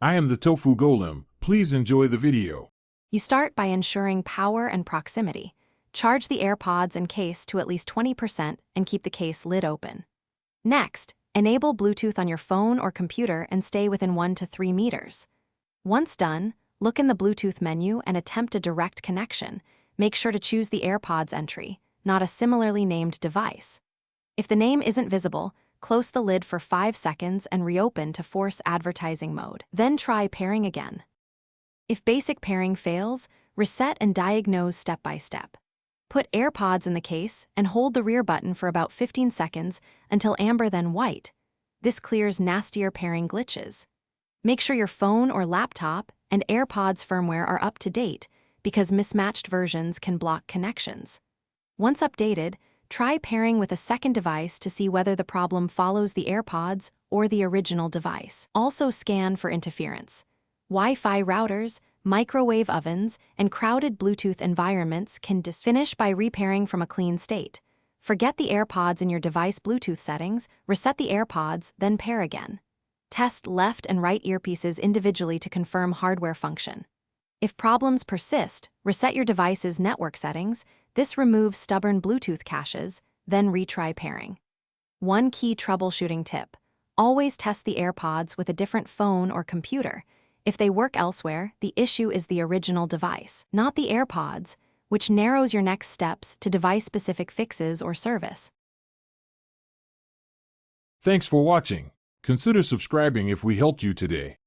I am the Tofu Golem. Please enjoy the video. You start by ensuring power and proximity. Charge the AirPods and case to at least 20% and keep the case lid open. Next, enable Bluetooth on your phone or computer and stay within 1 to 3 meters. Once done, look in the Bluetooth menu and attempt a direct connection. Make sure to choose the AirPods entry, not a similarly named device. If the name isn't visible, close the lid for 5 seconds and reopen to force advertising mode. Then try pairing again. If basic pairing fails, reset and diagnose step by step. Put AirPods in the case and hold the rear button for about 15 seconds until amber then white. This clears nastier pairing glitches. Make sure your phone or laptop and AirPods firmware are up to date because mismatched versions can block connections. Once updated, try pairing with a second device to see whether the problem follows the AirPods or the original device. Also scan for interference. Wi-Fi routers, microwave ovens, and crowded Bluetooth environments can finish by repairing from a clean state. Forget the AirPods in your device Bluetooth settings, reset the AirPods, then pair again. Test left and right earpieces individually to confirm hardware function. If problems persist, reset your device's network settings. This removes stubborn Bluetooth caches, then retry pairing. One key troubleshooting tip: always test the AirPods with a different phone or computer. If they work elsewhere, the issue is the original device, not the AirPods, which narrows your next steps to device-specific fixes or service. Thanks for watching. Consider subscribing if we helped you today.